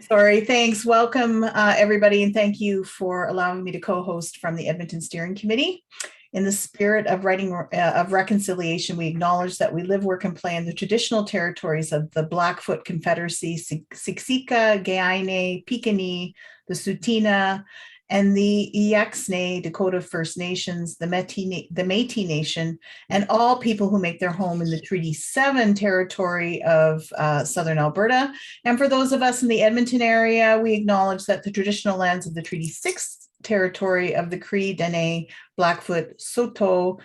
Sorry, thanks. Welcome, everybody, and thank you for allowing me to co-host from the Edmonton Steering Committee. In the spirit of reconciliation, we acknowledge that we live, work, and play in the traditional territories of the Blackfoot Confederacy, Siksika, Gaine, Piikani, the Tsuut'ina, and the Ixnay Dakota First Nations, the Métis Nation, and all people who make their home in the Treaty 7 territory of Southern Alberta. And for those of us in the Edmonton area, we acknowledge that the traditional lands of the Treaty 6 territory of the Cree, Dene, Blackfoot, Saulteaux,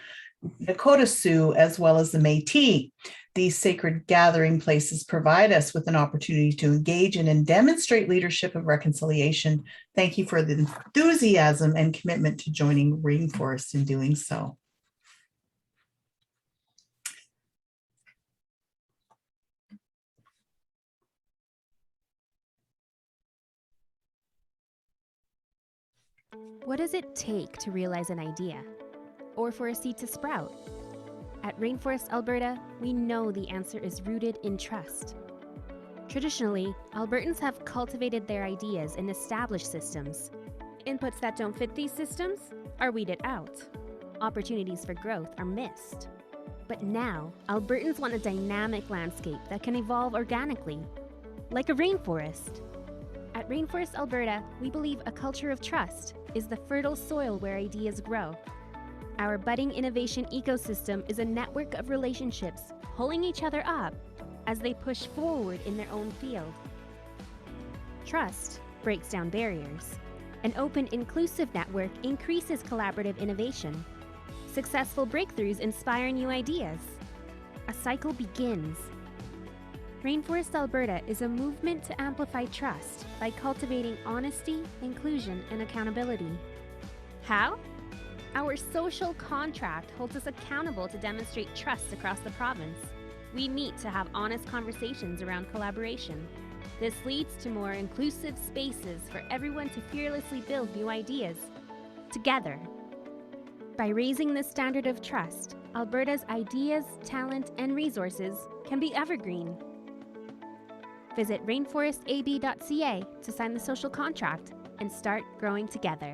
Dakota Sioux, as well as the Métis. These sacred gathering places provide us with an opportunity to engage in and demonstrate leadership of reconciliation. Thank you for the enthusiasm and commitment to joining Rainforest in doing so. What does it take to realize an idea, or for a seed to sprout? At Rainforest Alberta, we know the answer is rooted in trust. Traditionally, Albertans have cultivated their ideas in established systems. Inputs that don't fit these systems are weeded out. Opportunities for growth are missed. But now, Albertans want a dynamic landscape that can evolve organically, like a rainforest. At Rainforest Alberta, we believe a culture of trust is the fertile soil where ideas grow. Our budding innovation ecosystem is a network of relationships pulling each other up as they push forward in their own field. Trust breaks down barriers. An open, inclusive network increases collaborative innovation. Successful breakthroughs inspire new ideas. A cycle begins. Rainforest Alberta is a movement to amplify trust by cultivating honesty, inclusion, and accountability. How? Our social contract holds us accountable to demonstrate trust across the province. We meet to have honest conversations around collaboration. This leads to more inclusive spaces for everyone to fearlessly build new ideas together. By raising the standard of trust, Alberta's ideas, talent, and resources can be evergreen. Visit rainforestab.ca to sign the social contract and start growing together.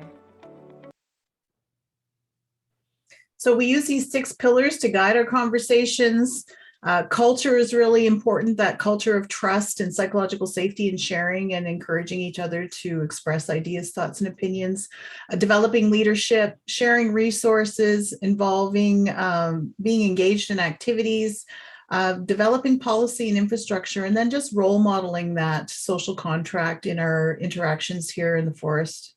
So we use these 6 pillars to guide our conversations. Culture is really important, that culture of trust and psychological safety and sharing and encouraging each other to express ideas, thoughts, and opinions. Developing leadership, sharing resources, involving, being engaged in activities, developing policy and infrastructure, and then just role modeling that social contract in our interactions here in the forest.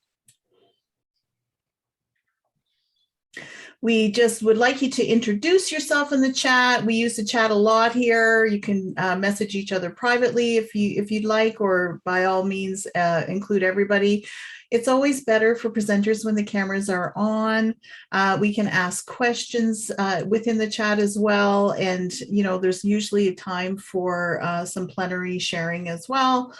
We just would like you to introduce yourself in the chat. We use the chat a lot here. You can message each other privately if you'd like, or by all means include everybody. It's always better for presenters when the cameras are on. We can ask questions within the chat as well. And, you know, there's usually a time for some plenary sharing as well.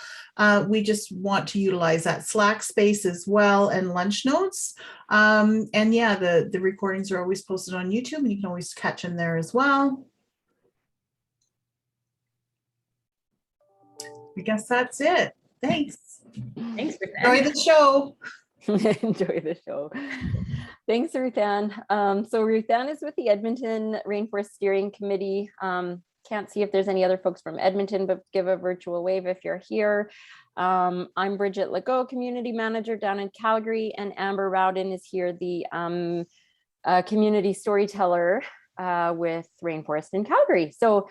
We just want to utilize that Slack space as well and lunch notes. And yeah, the recordings are always posted on YouTube and you can always catch them there as well. I guess that's it. Thanks. Thanks, Ruth. Enjoy the show. Enjoy the show. Thanks, Ruth Ann. So Ruth Ann is with the Edmonton Rainforest Steering Committee. Can't see if there's any other folks from Edmonton, but give a virtual wave if you're here. I'm Bridget Legault, Community Manager down in Calgary, and Amber Rowden is here, the community storyteller with Rainforest in Calgary. So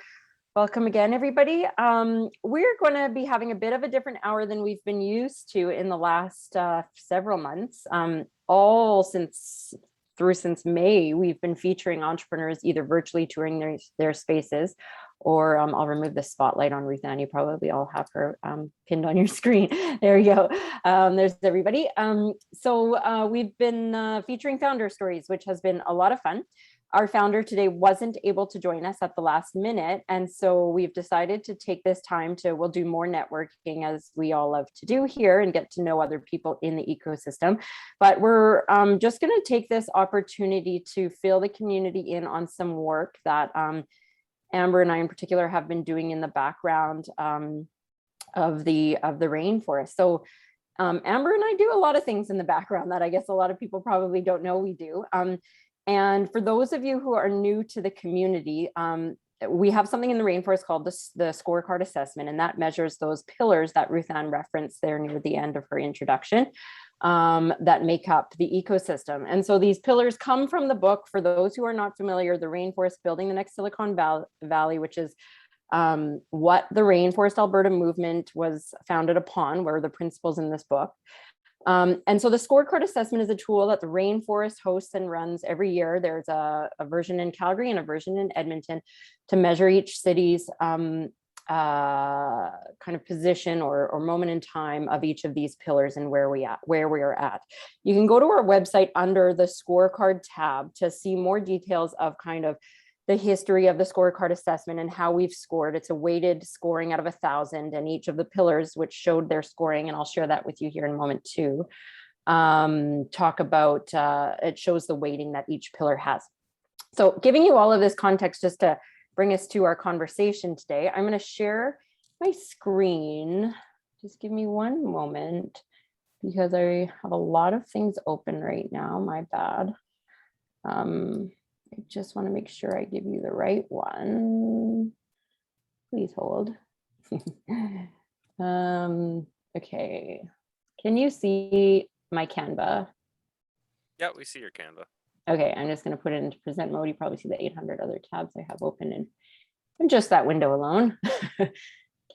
welcome again, everybody. We're going to be having a bit of a different hour than we've been used to in the last several months. Since May, we've been featuring entrepreneurs either virtually touring their spaces, or I'll remove the spotlight on Ruth Ann. You probably all have her pinned on your screen. There you go. There's everybody. So we've been featuring founder stories, which has been a lot of fun. Our founder today wasn't able to join us at the last minute. And so we've decided to take this time we'll do more networking, as we all love to do here, and get to know other people in the ecosystem. But we're just going to take this opportunity to fill the community in on some work that Amber and I in particular have been doing in the background of the rainforest. So Amber and I do a lot of things in the background that I guess a lot of people probably don't know we do. And for those of you who are new to the community, we have something in the rainforest called the scorecard assessment, and that measures those pillars that Ruth Ann referenced there near the end of her introduction, that make up the ecosystem. And so these pillars come from the book. For those who are not familiar, The Rainforest Building the Next Silicon Valley, which is what the Rainforest Alberta movement was founded upon, were the principles in this book. And so the scorecard assessment is a tool that the Rainforest hosts and runs every year. There's a version in Calgary and a version in Edmonton to measure each city's kind of position or moment in time of each of these pillars and where we are at. You can go to our website under the scorecard tab to see more details of kind of the history of the scorecard assessment and how we've scored. It's a weighted scoring out of 1,000, and each of the pillars which showed their scoring, and I'll share that with you here in a moment too, talk about, it shows the weighting that each pillar has. So giving you all of this context just to bring us to our conversation today, I'm going to share my screen. Just give me one moment because I have a lot of things open right now, my bad. I just want to make sure I give you the right one. Please hold. Okay. Can you see my Canva? Yeah, we see your Canva. Okay, I'm just going to put it into present mode. You probably see the 800 other tabs I have open in just that window alone.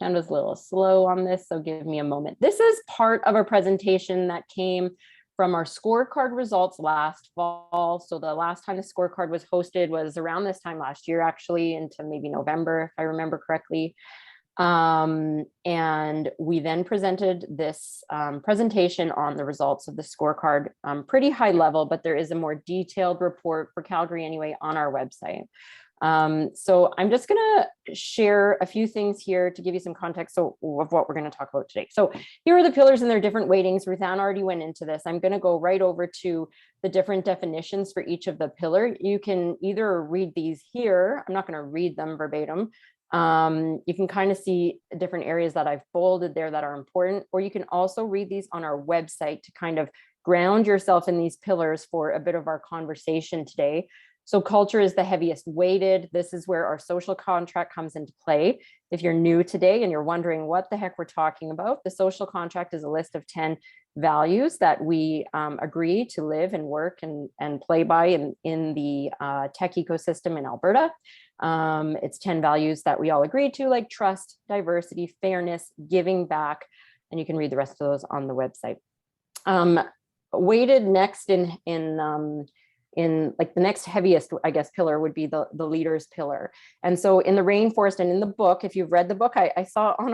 Canva's a little slow on this, so give me a moment. This is part of a presentation that came from our scorecard results last fall. So the last time the scorecard was hosted was around this time last year, actually, into maybe November, if I remember correctly. And we then presented this presentation on the results of the scorecard, pretty high level, but there is a more detailed report for Calgary anyway on our website. So I'm just going to share a few things here to give you some context of what we're going to talk about today. So here are the pillars and their different weightings. Ruth Ann already went into this. I'm going to go right over to the different definitions for each of the pillar. You can either read these here. I'm not going to read them verbatim. You can kind of see different areas that I've bolded there that are important, or you can also read these on our website to kind of ground yourself in these pillars for a bit of our conversation today. So culture is the heaviest weighted. This is where our social contract comes into play. If you're new today and you're wondering what the heck we're talking about, the social contract is a list of 10 values that we agree to live and work and play by in the tech ecosystem in Alberta. It's 10 values that we all agree to, like trust, diversity, fairness, giving back, and you can read the rest of those on the website. Weighted next in like the next heaviest, I guess, pillar would be the leaders pillar. And so in the rainforest and in the book, if you've read the book, I saw on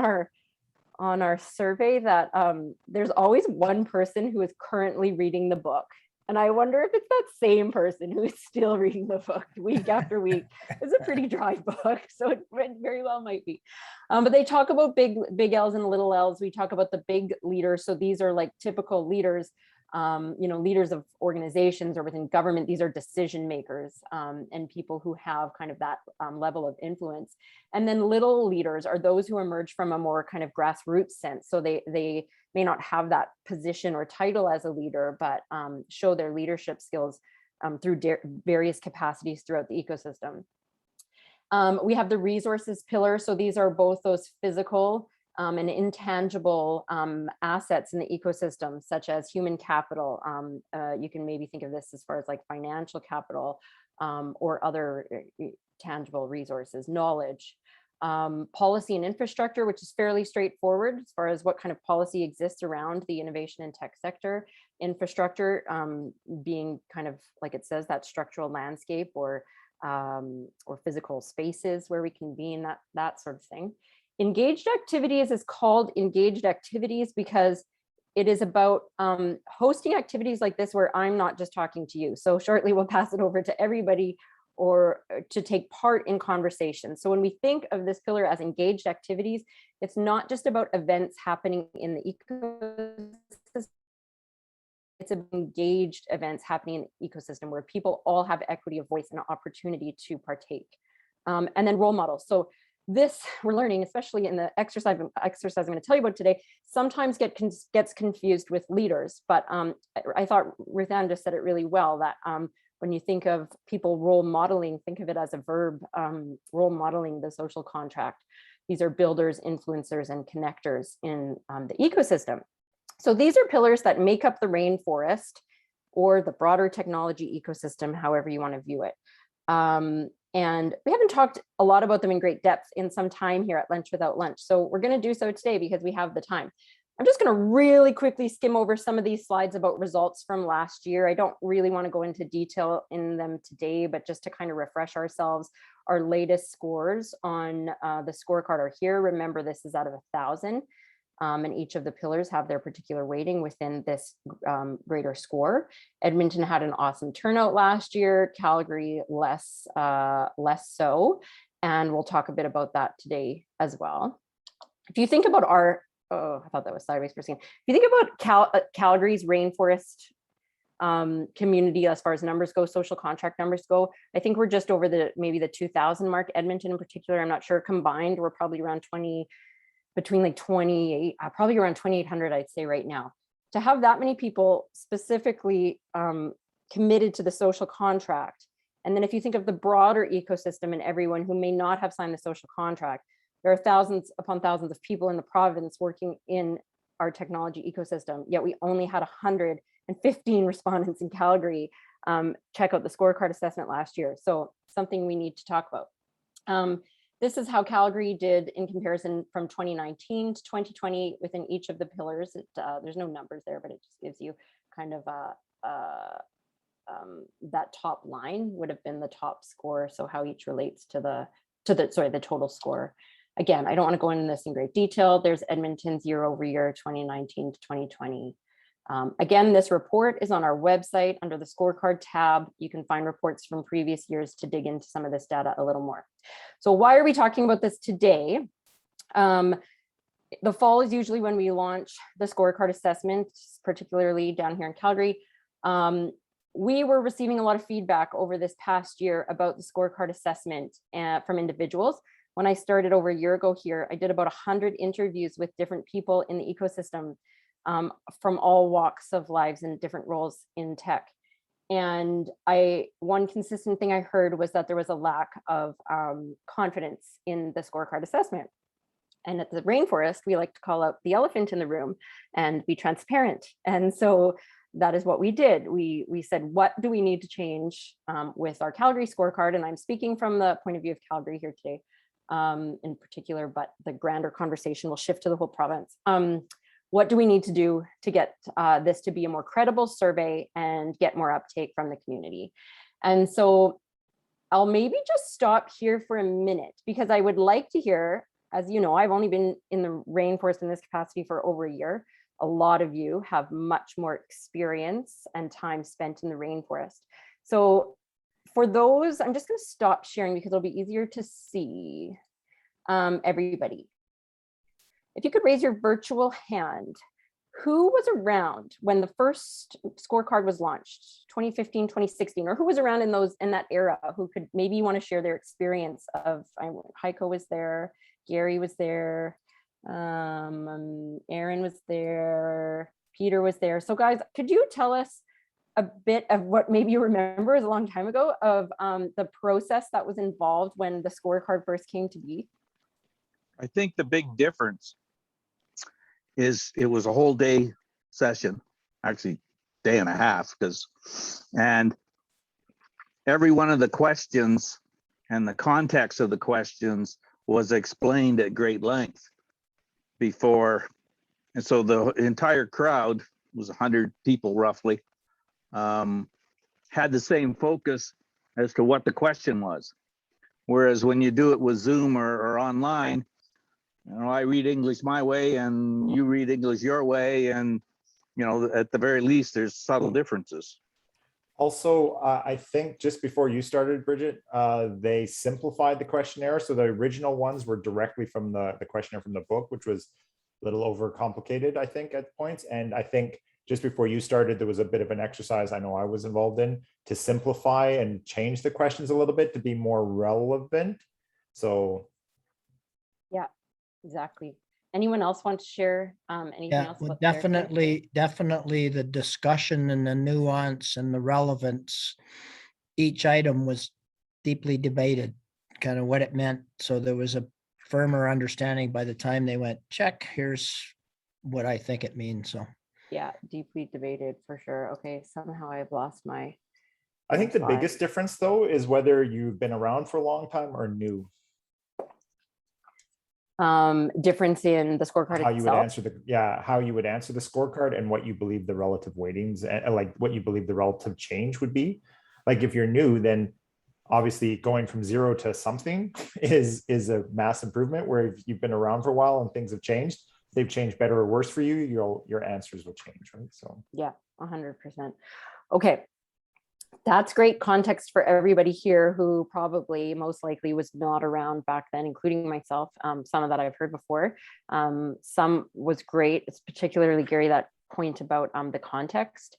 our survey that there's always one person who is currently reading the book. And I wonder if it's that same person who is still reading the book week after week. It's a pretty dry book, so it very well might be. But they talk about big L's and little L's. We talk about the big leaders. So these are like typical leaders, leaders of organizations or within government. These are decision makers and people who have kind of that level of influence. And then little leaders are those who emerge from a more kind of grassroots sense. So they may not have that position or title as a leader, but show their leadership skills through various capacities throughout the ecosystem. We have the resources pillar. So these are both those physical and intangible assets in the ecosystem, such as human capital. You can maybe think of this as far as like financial capital or other tangible resources, knowledge, policy and infrastructure, which is fairly straightforward as far as what kind of policy exists around the innovation and tech sector. Infrastructure being kind of, like it says, that structural landscape or physical spaces where we can be in that sort of thing. Engaged activities is called engaged activities because it is about hosting activities like this where I'm not just talking to you. So shortly we'll pass it over to everybody or to take part in conversations. So when we think of this pillar as engaged activities, it's not just about events happening in the ecosystem. It's engaged events happening in the ecosystem where people all have equity of voice and opportunity to partake. And then role models. So this we're learning, especially in the exercise I'm going to tell you about today, sometimes gets confused with leaders. But I thought Ruth Ann just said it really well, that when you think of people role modeling, think of it as a verb, role modeling the social contract. These are builders, influencers, and connectors in the ecosystem. So these are pillars that make up the rainforest or the broader technology ecosystem, however you want to view it. And we haven't talked a lot about them in great depth in some time here at Lunch Without Lunch. So we're going to do so today because we have the time. I'm just going to really quickly skim over some of these slides about results from last year. I don't really want to go into detail in them today, but just to kind of refresh ourselves, our latest scores on the scorecard are here. Remember, this is out of 1,000. And each of the pillars have their particular weighting within this greater score. Edmonton had an awesome turnout last year, Calgary less so, and we'll talk a bit about that today as well. If you think about our, I thought that was sideways for a second. If you think about Calgary's rainforest community as far as numbers go, social contract numbers go, I think we're just over maybe the 2,000 mark. Edmonton in particular, I'm not sure, combined, we're probably around between like 28, probably around 2,800, I'd say right now. To have that many people specifically committed to the social contract, and then if you think of the broader ecosystem and everyone who may not have signed the social contract, there are thousands upon thousands of people in the province working in our technology ecosystem, yet we only had 115 respondents in Calgary check out the scorecard assessment last year. So something we need to talk about. This is how Calgary did in comparison from 2019 to 2020 within each of the pillars. There's no numbers there, but it just gives you kind of that top line would have been the top score. So how each relates to the total score. Again, I don't want to go into this in great detail. There's Edmonton's year over year, 2019 to 2020. Again, this report is on our website under the scorecard tab. You can find reports from previous years to dig into some of this data a little more. So why are we talking about this today? The fall is usually when we launch the scorecard assessment, particularly down here in Calgary. We were receiving a lot of feedback over this past year about the scorecard assessment from individuals. When I started over a year ago here, I did about 100 interviews with different people in the ecosystem from all walks of lives and different roles in tech. And one consistent thing I heard was that there was a lack of confidence in the scorecard assessment. And at the Rainforest, we like to call out the elephant in the room and be transparent. And so that is what we did. We said, what do we need to change with our Calgary scorecard? And I'm speaking from the point of view of Calgary here today in particular, but the grander conversation will shift to the whole province. What do we need to do to get this to be a more credible survey and get more uptake from the community? And so I'll maybe just stop here for a minute because I would like to hear, as you know, I've only been in the rainforest in this capacity for over a year. A lot of you have much more experience and time spent in the rainforest. So for those, I'm just going to stop sharing because it'll be easier to see everybody. If you could raise your virtual hand, who was around when the first scorecard was launched, 2015, 2016, or who was around in that era who could maybe want to share their experience of, Heiko was there, Gary was there, Aaron was there, Peter was there. So guys, could you tell us a bit of what maybe you remember is a long time ago of the process that was involved when the scorecard first came to be? I think the big difference is it was a whole day session, actually day and a half, and every one of the questions and the context of the questions was explained at great length before. And so the entire crowd was 100 people roughly, had the same focus as to what the question was. Whereas when you do it with Zoom or online, I read English my way and you read English your way, and at the very least there's subtle differences. Also, I think just before you started, Bridget, they simplified the questionnaire. So the original ones were directly from the questionnaire from the book, which was a little overcomplicated, I think, at points. And I think just before you started, there was a bit of an exercise I know I was involved in to simplify and change the questions a little bit to be more relevant. So exactly. Anyone else want to share anything Yeah, else well, about their take? definitely the discussion and the nuance and the relevance. Each item was deeply debated, kind of what it meant. So there was a firmer understanding by the time they went, check, here's what I think it means. So Yeah, deeply debated for sure. Okay, somehow I've lost my. I think the slide. biggest difference though is whether you've been around for a long time or new. Difference in the scorecard How you would itself. answer how you would answer the scorecard and what you believe the relative weightings, like what you believe the relative change would be. Like if you're new, then obviously going from 0 to something is a mass improvement, where if you've been around for a while and things have changed, they've changed better or worse for you, your answers will change, right? So yeah, 100%. Okay, that's great context for everybody here who probably most likely was not around back then, including myself. Some of that I've heard before. Some was great. It's particularly, Gary, that point about the context.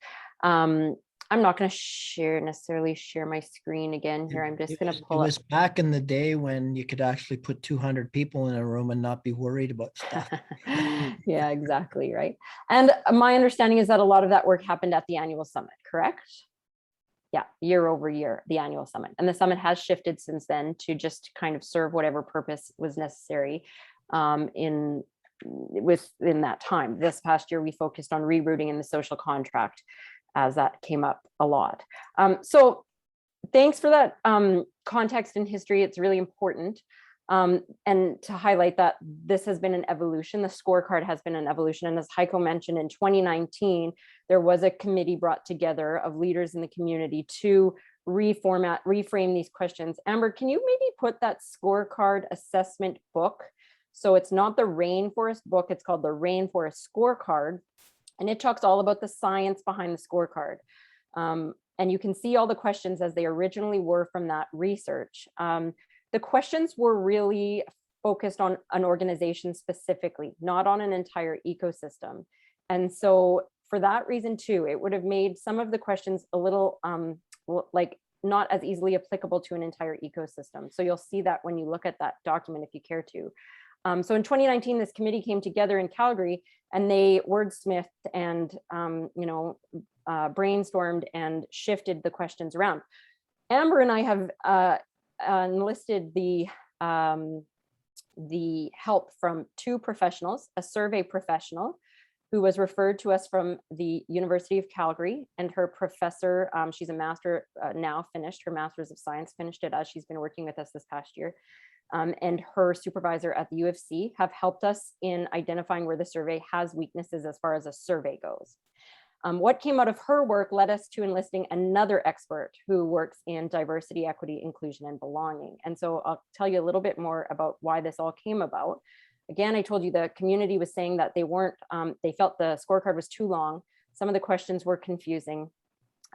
I'm not going to necessarily share my screen again here. I'm just going to pull it up. was back in the day when you could actually put 200 people in a room and not be worried about stuff. Yeah, exactly. Right. And my understanding is that a lot of that work happened at the annual summit, correct? Yeah, year over year, the annual summit. And the summit has shifted since then to just kind of serve whatever purpose was necessary within that time. This past year, we focused on rerouting in the social contract, as that came up a lot. So thanks for that context and history. It's really important. And to highlight that this has been an evolution, the scorecard has been an evolution. And as Heiko mentioned, in 2019, there was a committee brought together of leaders in the community to reframe these questions. Amber, can you maybe put that scorecard assessment book? So it's not the Rainforest book, it's called the Rainforest Scorecard. And it talks all about the science behind the scorecard. And you can see all the questions as they originally were from that research. The questions were really focused on an organization specifically, not on an entire ecosystem. And so for that reason too, it would have made some of the questions a little like not as easily applicable to an entire ecosystem. So you'll see that when you look at that document, if you care to. So in 2019, this committee came together in Calgary and they wordsmithed and brainstormed and shifted the questions around. Amber and I have enlisted the help from two professionals, a survey professional who was referred to us from the University of Calgary, and her professor, she's a master now finished, her master's of science, finished it as she's been working with us this past year. And her supervisor at the U of C have helped us in identifying where the survey has weaknesses as far as a survey goes. What came out of her work led us to enlisting another expert who works in diversity, equity, inclusion, and belonging. And so I'll tell you a little bit more about why this all came about. Again, I told you the community was saying that they felt the scorecard was too long. Some of the questions were confusing.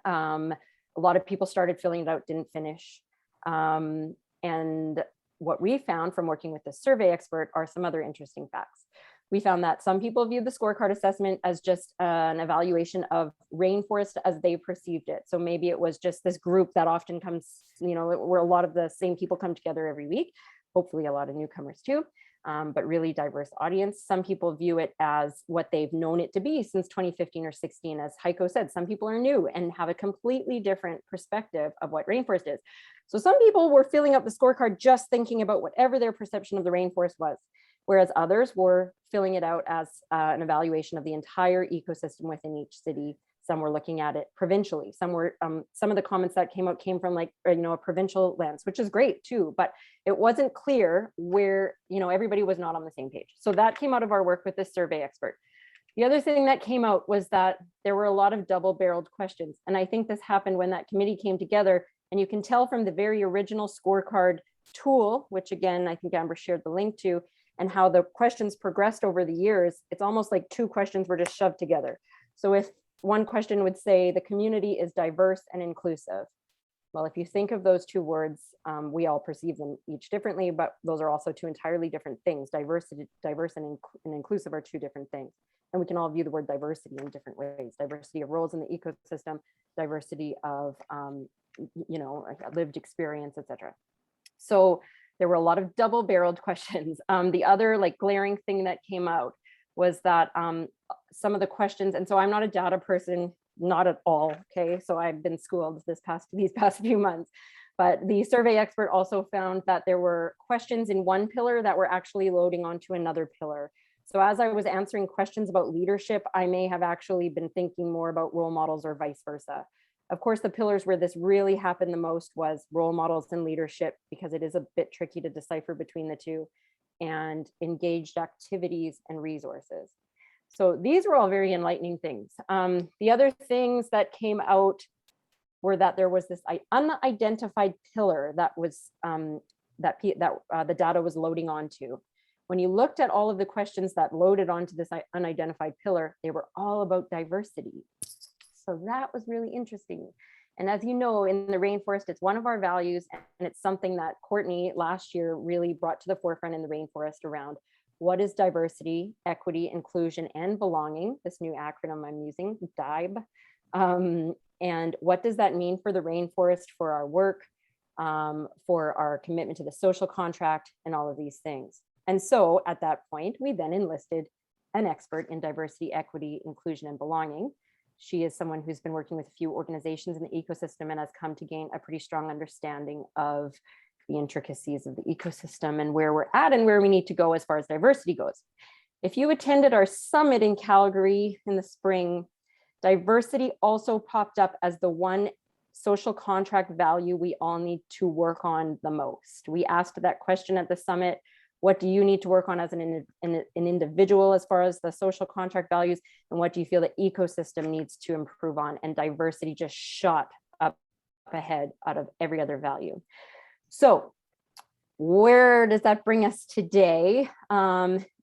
A lot of people started filling it out, didn't finish. And what we found from working with the survey expert are some other interesting facts. We found that some people viewed the scorecard assessment as just an evaluation of Rainforest as they perceived it. So maybe it was just this group that often comes, where a lot of the same people come together every week, hopefully a lot of newcomers too, but really diverse audience. Some people view it as what they've known it to be since 2015 or 16. As Heiko said, some people are new and have a completely different perspective of what Rainforest is. So some people were filling up the scorecard just thinking about whatever their perception of the rainforest was, whereas others were filling it out as an evaluation of the entire ecosystem within each city. Some were looking at it provincially. Some were some of the comments that came out came from a provincial lens, which is great too, but it wasn't clear where everybody was not on the same page. So that came out of our work with this survey expert. The other thing that came out was that there were a lot of double-barreled questions, and I think this happened when that committee came together. And you can tell from the very original scorecard tool, which again I think Amber shared the link to, and how the questions progressed over the years. It's almost like two questions were just shoved together. So if one question would say the community is diverse and inclusive. Well, if you think of those two words, we all perceive them each differently, but those are also two entirely different things. Diverse and inclusive are two different things. And we can all view the word diversity in different ways. Diversity of roles in the ecosystem, diversity of lived experience, etc. So There were a lot of double-barreled questions. The other like glaring thing that came out was that some of the questions, and so I'm not a data person, not at all, okay? So I've been schooled these past few months, but the survey expert also found that there were questions in one pillar that were actually loading onto another pillar. So as I was answering questions about leadership, I may have actually been thinking more about role models or vice versa. Of course, the pillars where this really happened the most was role models and leadership, because it is a bit tricky to decipher between the two, and engaged activities and resources. So these were all very enlightening things. The other things that came out were that there was this unidentified pillar that was the data was loading onto. When you looked at all of the questions that loaded onto this unidentified pillar, they were all about diversity. So that was really interesting. And as you know, in the rainforest, it's one of our values, and it's something that Courtney last year really brought to the forefront in the rainforest around what is diversity, equity, inclusion, and belonging, this new acronym I'm using, DIBE. And what does that mean for the rainforest, for our work, for our commitment to the social contract, and all of these things. And so at that point, we then enlisted an expert in diversity, equity, inclusion, and belonging. She is someone who's been working with a few organizations in the ecosystem and has come to gain a pretty strong understanding of the intricacies of the ecosystem and where we're at and where we need to go as far as diversity goes. If you attended our summit in Calgary in the spring, diversity also popped up as the one social contract value we all need to work on the most. We asked that question at the summit. What do you need to work on as an individual as far as the social contract values? And what do you feel the ecosystem needs to improve on? And diversity just shot up ahead out of every other value. So where does that bring us today?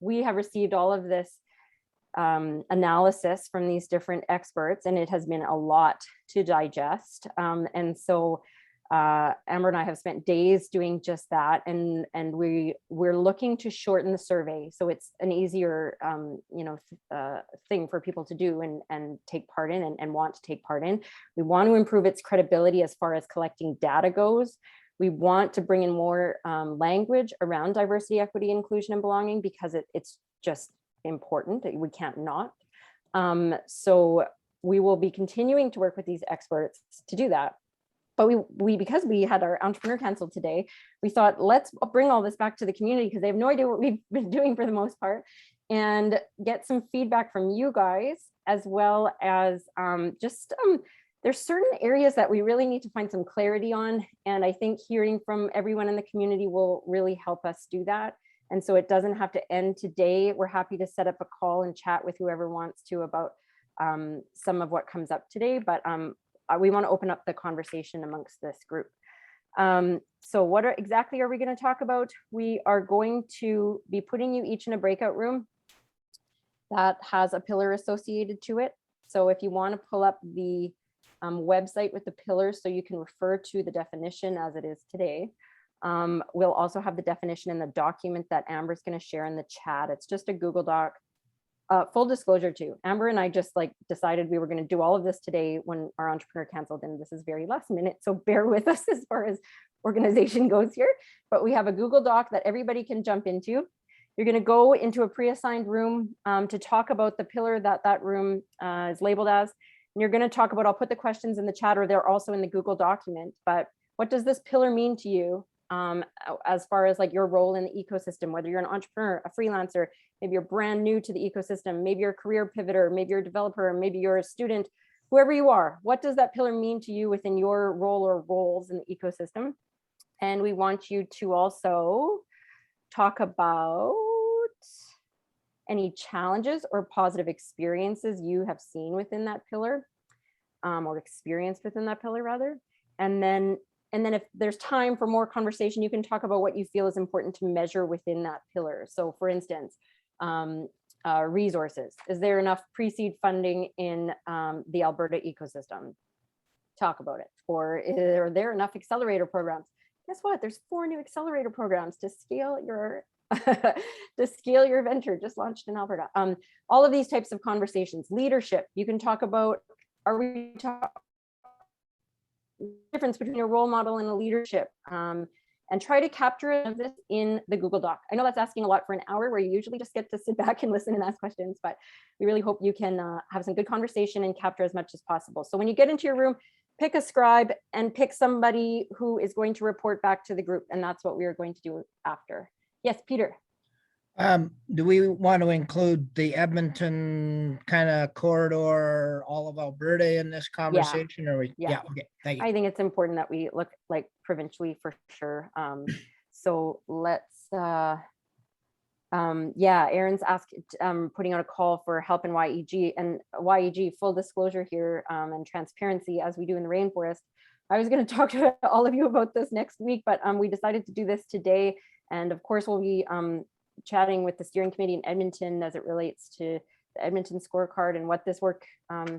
We have received all of this analysis from these different experts, and it has been a lot to digest. And so Amber and I have spent days doing just that, and we're looking to shorten the survey so it's an easier thing for people to do and take part in and want to take part in. We want to improve its credibility as far as collecting data goes. We want to bring in more language around diversity, equity, inclusion, and belonging, because it's just important. We can't not. So we will be continuing to work with these experts to do that. But we because we had our Entrepreneur Council today, we thought, let's bring all this back to the community, because they have no idea what we've been doing for the most part, and get some feedback from you guys, as well as there's certain areas that we really need to find some clarity on. And I think hearing from everyone in the community will really help us do that. And so it doesn't have to end today. We're happy to set up a call and chat with whoever wants to about some of what comes up today. But we want to open up the conversation amongst this group. So what exactly are we going to talk about? We are going to be putting you each in a breakout room that has a pillar associated to it. So if you want to pull up the website with the pillars so you can refer to the definition as it is today. We'll also have the definition in the document that Amber's going to share in the chat. It's just a Google Doc. Full disclosure too, Amber and I just decided we were going to do all of this today when our Entrepreneur canceled, and this is very last minute, so bear with us as far as organization goes here. But we have a Google Doc that everybody can jump into. You're going to go into a pre-assigned room to talk about the pillar that room is labeled as. And you're going to talk about, I'll put the questions in the chat, or they're also in the Google document, but what does this pillar mean to you as far as your role in the ecosystem, whether you're an entrepreneur, a freelancer, maybe you're brand new to the ecosystem, maybe you're a career pivoter, maybe you're a developer, maybe you're a student, whoever you are, what does that pillar mean to you within your role or roles in the ecosystem? And we want you to also talk about any challenges or positive experiences you have seen within that pillar, or experienced within that pillar rather. And then if there's time for more conversation, you can talk about what you feel is important to measure within that pillar. So for instance, resources. Is there enough pre-seed funding in the Alberta ecosystem? Talk about it. Or are there enough accelerator programs? Guess what? There's 4 new accelerator programs to scale your venture, just launched in Alberta. All of these types of conversations. Leadership, you can talk about, difference between a role model and a leadership, and and try to capture this in the Google Doc. I know that's asking a lot for an hour where you usually just get to sit back and listen and ask questions, but we really hope you can have some good conversation and capture as much as possible. So when you get into your room, pick a scribe and pick somebody who is going to report back to the group. And that's what we are going to do after. Yes, Peter. Do we want to include the Edmonton kind of corridor, all of Alberta in this conversation? Or yeah, okay, thank you. I think it's important that we look like provincially for sure. So let's, Aaron's asked, putting out a call for help in YEG, and YEG, full disclosure here, and transparency as we do in the Rainforest. I was going to talk to all of you about this next week, but we decided to do this today. And of course, we'll be chatting with the steering committee in Edmonton as it relates to the Edmonton scorecard and what this work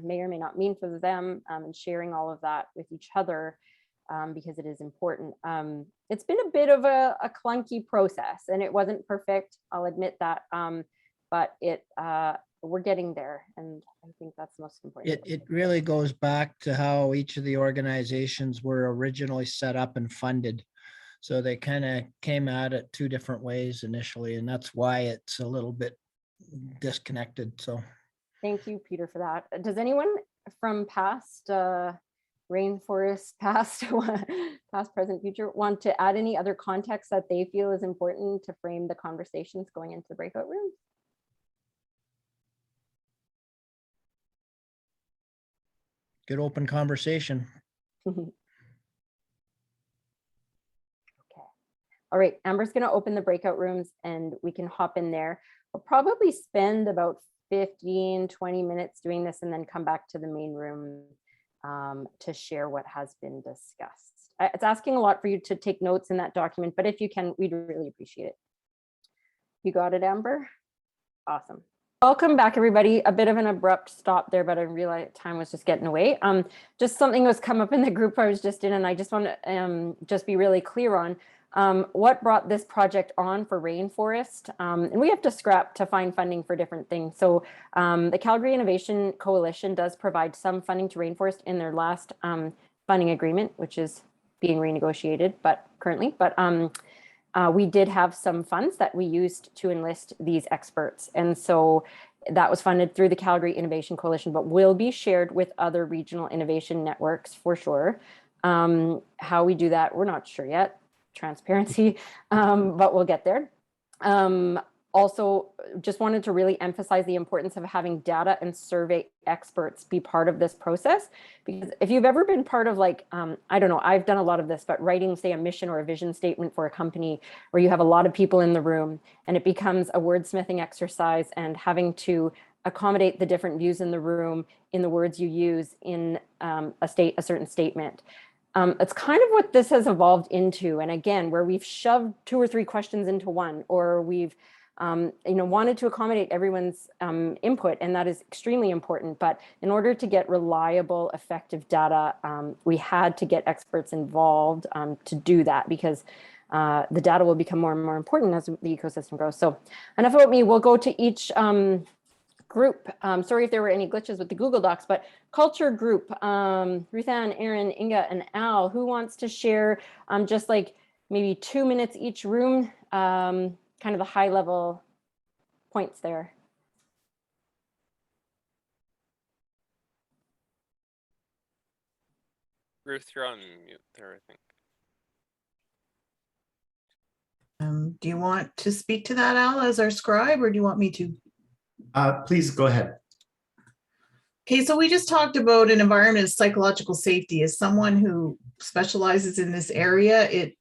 may or may not mean for them, and sharing all of that with each other, because it is important. It's been a bit of a clunky process, and it wasn't perfect, I'll admit that, but we're getting there, and I think that's most important. It really goes back to how each of the organizations were originally set up and funded. So they kind of came at it two different ways initially, and that's why it's a little bit disconnected. So thank you, Peter, for that. Does anyone from past Rainforest, past, present, future, want to add any other context that they feel is important to frame the conversations going into the breakout rooms? good open conversation. All right, Amber's going to open the breakout rooms and we can hop in there. We'll probably spend about 15, 20 minutes doing this and then come back to the main room to share what has been discussed. It's asking a lot for you to take notes in that document, but if you can, we'd really appreciate it. You got it, Amber? Awesome. Welcome back, everybody. A bit of an abrupt stop there, but I realized time was just getting away. Just something was come up in the group I was just in, and I just want to just be really clear on what brought this project on for Rainforest. And we have to scrap to find funding for different things. So the Calgary Innovation Coalition does provide some funding to Rainforest in their last funding agreement, which is being renegotiated, but currently, we did have some funds that we used to enlist these experts. And so that was funded through the Calgary Innovation Coalition, but will be shared with other regional innovation networks for sure. How we do that, we're not sure yet. Transparency, but we'll get there. Also, just wanted to really emphasize the importance of having data and survey experts be part of this process. Because if you've ever been part of like, I don't know, I've done a lot of this, but writing, say, a mission or a vision statement for a company where you have a lot of people in the room and it becomes a wordsmithing exercise and having to accommodate the different views in the room in the words you use in a certain statement. It's kind of what this has evolved into. And again, where we've shoved 2 or 3 questions into one, or we've wanted to accommodate everyone's input, and that is extremely important. But in order to get reliable, effective data, we had to get experts involved to do that, because the data will become more and more important as the ecosystem grows. So enough about me. We'll go to each group. Sorry if there were any glitches with the Google Docs, but culture group, Ruthann, Aaron, Inga, and Al, who wants to share just like maybe 2 minutes each room, kind of the high level points there. Ruth, you're on mute there, I think. Do you want to speak to that, Al, as our scribe, or do you want me to? Please go ahead. Okay, so we just talked about an environment of psychological safety. As someone who specializes in this area,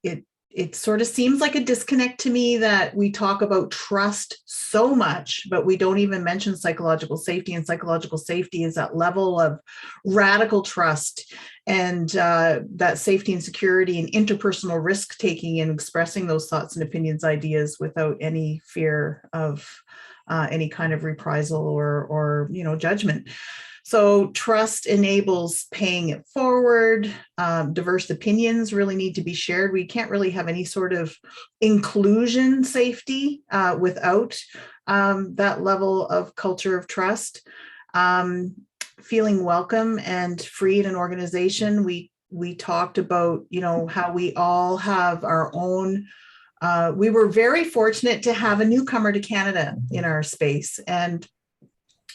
it sort of seems like a disconnect to me that we talk about trust so much, but we don't even mention psychological safety. And psychological safety is that level of radical trust and that safety and security and interpersonal risk taking and expressing those thoughts and opinions, ideas without any fear of any kind of reprisal or judgment. So trust enables paying it forward. Diverse opinions really need to be shared. We can't really have any sort of inclusion safety without that level of culture of trust. Feeling welcome and free in an organization. We we talked about, how we all have our own. We were very fortunate to have a newcomer to Canada in our space. And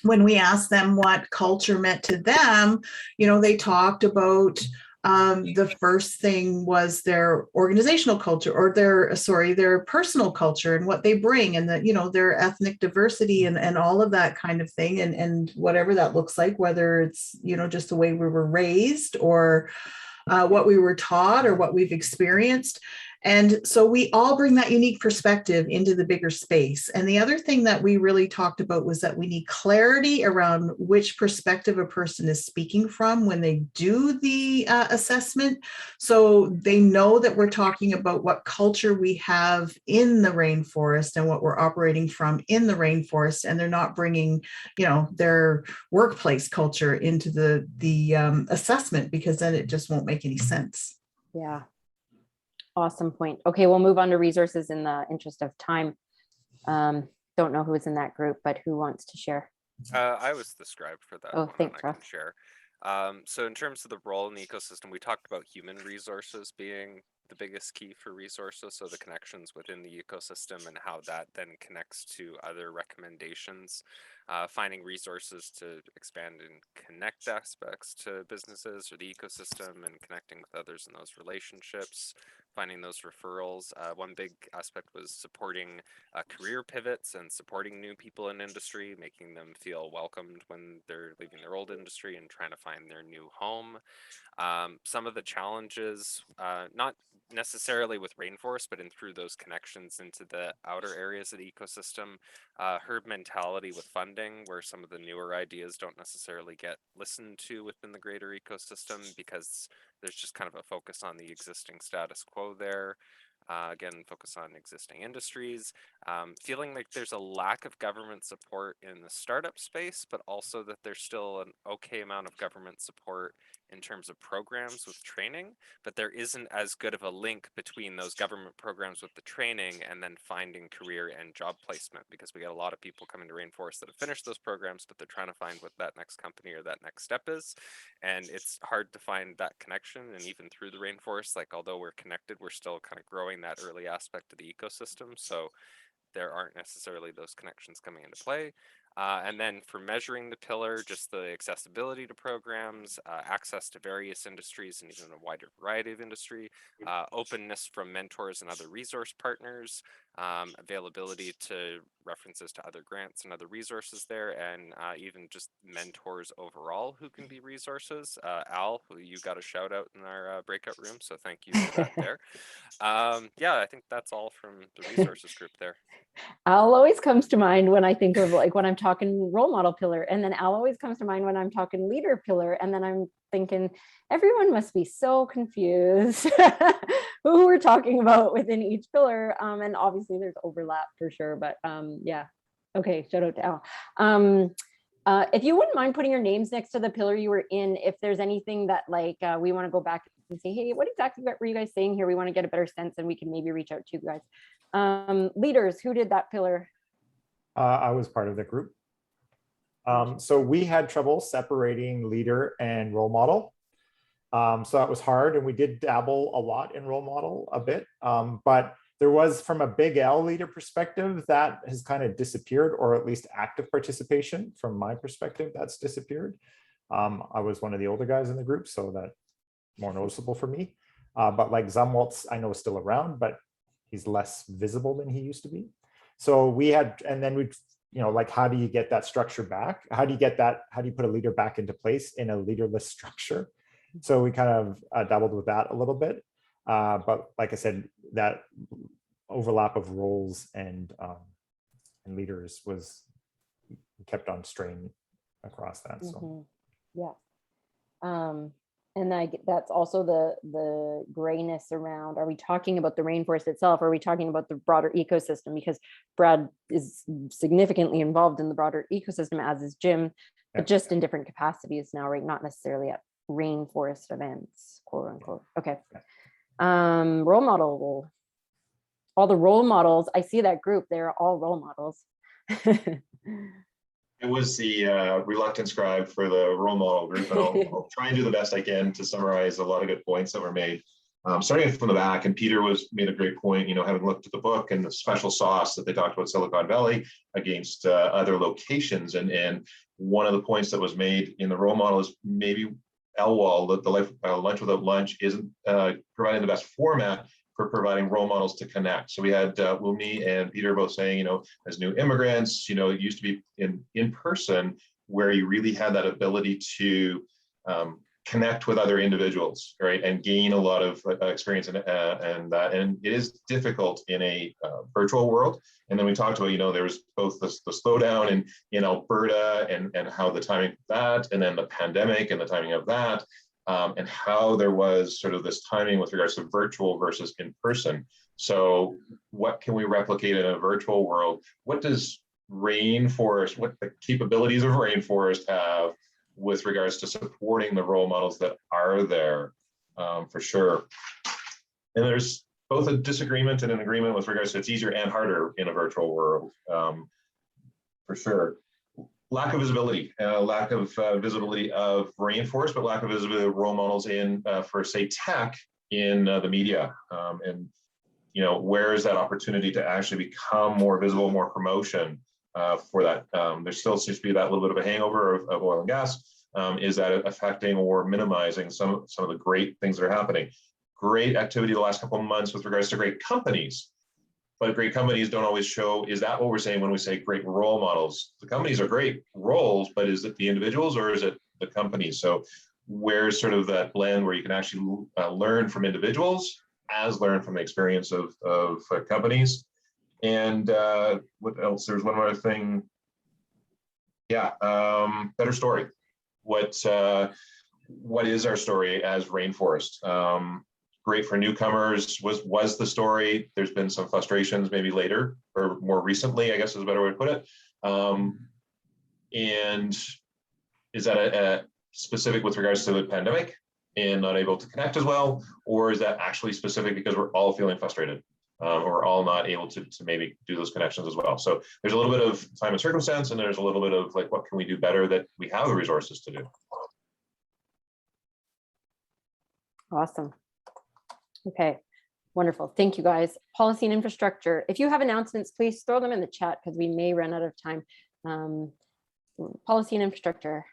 when we asked them what culture meant to them, they talked about the first thing was their organizational culture, or their personal culture and what they bring, and their ethnic diversity and all of that kind of thing. And whatever that looks like, whether it's, just the way we were raised, or what we were taught, or what we've experienced. And so we all bring that unique perspective into the bigger space. And the other thing that we really talked about was that we need clarity around which perspective a person is speaking from when they do the assessment. So they know that we're talking about what culture we have in the rainforest and what we're operating from in the rainforest. And they're not bringing, their workplace culture into the assessment, because then it just won't make any sense. Yeah. Awesome point. Okay, we'll move on to resources in the interest of time. Don't know who's in that group, but who wants to share? I was the scribe for that. Oh, one, thanks, and I Ross. can share. So in terms of the role in the ecosystem, we talked about human resources being the biggest key for resources. So the connections within the ecosystem and how that then connects to other recommendations, finding resources to expand and connect aspects to businesses or the ecosystem, and connecting with others in those relationships, finding those referrals. One big aspect was supporting career pivots and supporting new people in industry, making them feel welcomed when they're leaving their old industry and trying to find their new home. Some of the challenges, not necessarily with rainforest, but in through those connections into the outer areas of the ecosystem, herd mentality with funding, where some of the newer ideas don't necessarily get listened to within the greater ecosystem because there's just kind of a focus on the existing status quo there. Again, focus on existing industries, feeling like there's a lack of government support in the startup space, but also that there's still an okay amount of government support in terms of programs with training, but there isn't as good of a link between those government programs with the training and then finding career and job placement, because we get a lot of people coming to Rainforest that have finished those programs, but they're trying to find what that next company or that next step is. And it's hard to find that connection. And even through the Rainforest, like, although we're connected, we're still kind of growing that early aspect of the ecosystem. So there aren't necessarily those connections coming into play. And then for measuring the pillar, just the accessibility to programs, access to various industries and even a wider variety of industry, openness from mentors and other resource partners, availability to references to other grants and other resources there, and even just mentors overall who can be resources. Al, who you got a shout out in our breakout room, so thank you for that there. Yeah, I think that's all from the resources group there. Al always comes to mind when I think of, like, when I'm talking role model pillar, and then Al always comes to mind when I'm talking leader pillar, and then I'm thinking everyone must be so confused who we're talking about within each pillar, and obviously there's overlap for sure, but yeah, okay, shout out to Al. If you wouldn't mind putting your names next to the pillar you were in, if there's anything that, like, we want to go back and say, hey, what exactly were you guys saying here? We want to get a better sense, and we can maybe reach out to you guys. Leaders, who did that pillar? I was part of the group. So we had trouble separating leader and role model. So that was hard, and we did dabble a lot in role model a bit. But there was, from a big L leader perspective, that has kind of disappeared, or at least active participation from my perspective, that's disappeared. I was one of the older guys in the group, so that's more noticeable for me. But like Zumwaltz, I know is still around, but he's less visible than he used to be. So we had, and then we'd, like, how do you get that structure back? How do you get that? How do you put a leader back into place in a leaderless structure? So we kind of dabbled with that a little bit. But like I said, that overlap of roles and leaders was kept on strain across that. So yeah. And that's also the grayness around, are we talking about the rainforest itself? Or are we talking about the broader ecosystem? Because Brad is significantly involved in the broader ecosystem, as is Jim, but just in different capacities now, right? Not necessarily at rainforest events, quote unquote. Okay. Role model. All the role models, I see that group, they're all role models. It was the reluctant scribe for the role model group, and I'll try and do the best I can to summarize a lot of good points that were made. Starting from the back, and Peter made a great point, having looked at the book and the special sauce that they talked about Silicon Valley against other locations. And one of the points that was made in the role model is maybe LWOL, the life lunch without lunch, isn't providing the best format for providing role models to connect. So we had Wumi and Peter both saying, as new immigrants, it used to be in person where you really had that ability to connect with other individuals, right, and gain a lot of experience and it is difficult in a virtual world. And then we talked about, there's both the slowdown in Alberta and how the timing of that, and then the pandemic and the timing of that, and how there was sort of this timing with regards to virtual versus in person. So what can we replicate in a virtual world? What does Rainforest, what the capabilities of Rainforest have with regards to supporting the role models that are there, for sure. And there's both a disagreement and an agreement with regards to it's easier and harder in a virtual world, for sure. Lack of visibility, lack of visibility of Rainforest, but lack of visibility of role models in, for say, tech in the media. And, where is that opportunity to actually become more visible, more promotion for that? There still seems to be that little bit of a hangover of oil and gas. Is that affecting or minimizing some of the great things that are happening? Great activity the last couple of months with regards to great companies, but great companies don't always show. Is that what we're saying when we say great role models? The companies are great roles, but is it the individuals or is it the companies? So where's sort of that blend where you can actually learn from individuals as learn from the experience of companies? And what else? There's one other thing. Yeah, better story. What is our story as Rainforest? Great for newcomers was the story. There's been some frustrations maybe later or more recently, I guess is a better way to put it. And is that a specific with regards to the pandemic and not able to connect as well? Or is that actually specific because we're all feeling frustrated? Or we're all not able to maybe do those connections as well. So there's a little bit of time and circumstance, and there's a little bit of like, what can we do better that we have the resources to do? Awesome. Okay, wonderful. Thank you, guys. Policy and infrastructure. If you have announcements, please throw them in the chat because we may run out of time. Policy and infrastructure.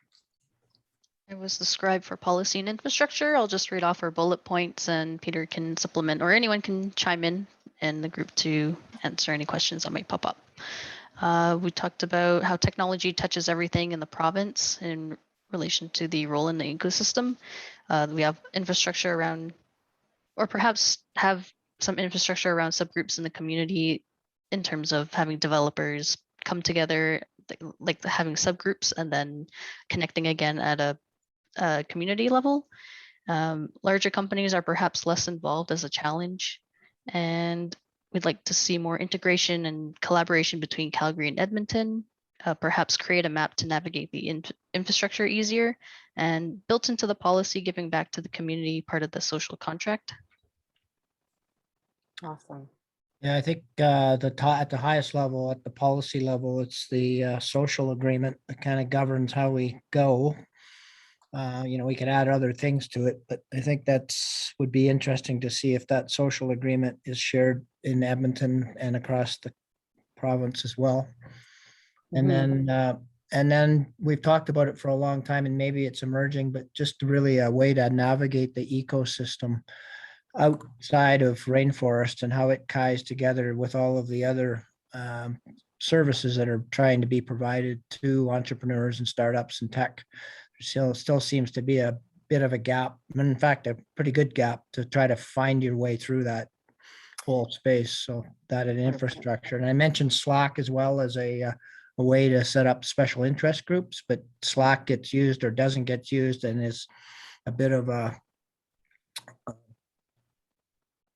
I was the scribe for policy and infrastructure. I'll just read off our bullet points and Peter can supplement, or anyone can chime in the group to answer any questions that might pop up. We talked about how technology touches everything in the province in relation to the role in the ecosystem. We have infrastructure around, or perhaps have some infrastructure around subgroups in the community in terms of having developers come together, like having subgroups and then connecting again at a community level. Larger companies are perhaps less involved as a challenge, and we'd like to see more integration and collaboration between Calgary and Edmonton, perhaps create a map to navigate the infrastructure easier, and built into the policy, giving back to the community part of the social contract. Awesome. Yeah, I think at the highest level, at the policy level, it's the social agreement that kind of governs how we go. We could add other things to it, but I think would be interesting to see if that social agreement is shared in Edmonton and across the province as well. And then we've talked about it for a long time, and maybe it's emerging, but just really a way to navigate the ecosystem outside of Rainforest and how it ties together with all of the other services that are trying to be provided to entrepreneurs and startups and tech. Still seems to be a bit of a gap, in fact, a pretty good gap to try to find your way through that whole space. So that and infrastructure. And I mentioned Slack as well as a way to set up special interest groups, but Slack gets used or doesn't get used and is a bit of a,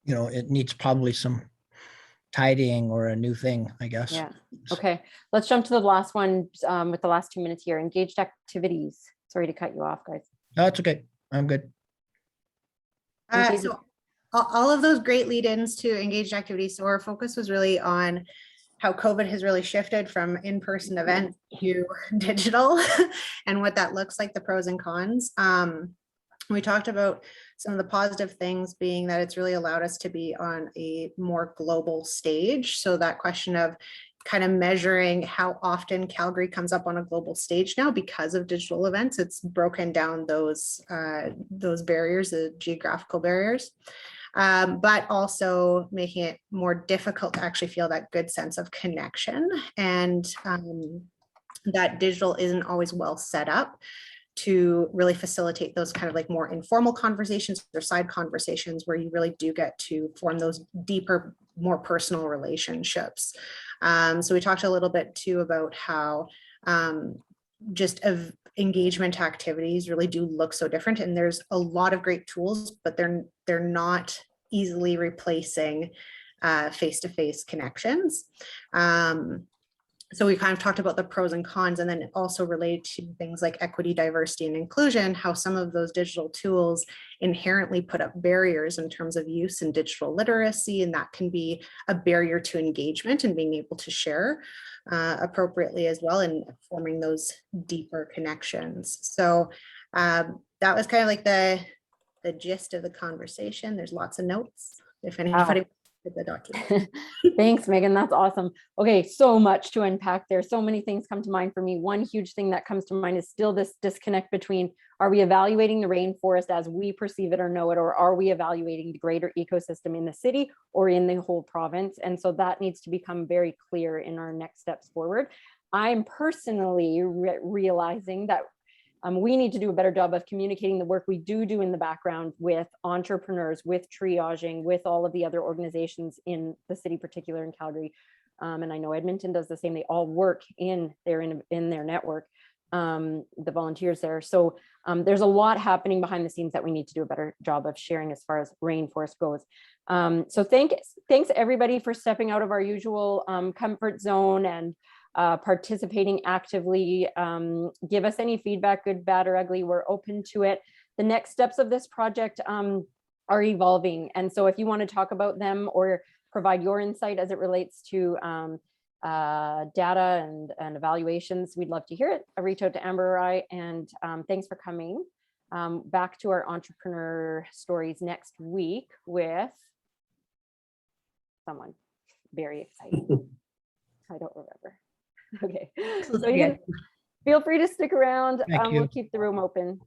it needs probably some tidying or a new thing, I guess. Yeah. Okay. Let's jump to the last one with the last 2 minutes here. Engaged activities. Sorry to cut you off, guys. No, it's okay. I'm good. So all of those great lead-ins to engaged activities. So our focus was really on how COVID has really shifted from in-person events to digital and what that looks like, the pros and cons. We talked about some of the positive things being that it's really allowed us to be on a more global stage. So that question of kind of measuring how often Calgary comes up on a global stage now because of digital events, it's broken down those barriers, the geographical barriers. But also making it more difficult to actually feel that good sense of connection, and that digital isn't always well set up to really facilitate those kind of like more informal conversations or side conversations where you really do get to form those deeper, more personal relationships. So we talked a little bit too about how just of engagement activities really do look so different, and there's a lot of great tools, but they're not easily replacing face-to-face connections. So we kind of talked about the pros and cons, and then it also related to things like equity, diversity, and inclusion, how some of those digital tools inherently put up barriers in terms of use and digital literacy, and that can be a barrier to engagement and being able to share appropriately as well, and forming those deeper connections. So that was kind of like the gist of the conversation. There's lots of notes if anybody the document. Thanks, Megan. That's awesome. Okay, so much to unpack there. So many things come to mind for me. One huge thing that comes to mind is still this disconnect between, are we evaluating the rainforest as we perceive it or know it, or are we evaluating the greater ecosystem in the city or in the whole province? And so that needs to become very clear in our next steps forward. I'm personally realizing that we need to do a better job of communicating the work we do in the background with entrepreneurs, with triaging, with all of the other organizations in the city, particularly in Calgary. And I know Edmonton does the same. They all work in their network, the volunteers there. So there's a lot happening behind the scenes that we need to do a better job of sharing as far as rainforest goes. So thanks everybody for stepping out of our usual comfort zone and participating actively. Give us any feedback, good, bad, or ugly. We're open to it. The next steps of this project are evolving. And so if you want to talk about them or provide your insight as it relates to data and evaluations, we'd love to hear it. Reach out to Amber or I, and thanks for coming. Back to our entrepreneur stories next week with someone very exciting. I don't remember. Okay, so you can feel free to stick around. We'll keep the room open.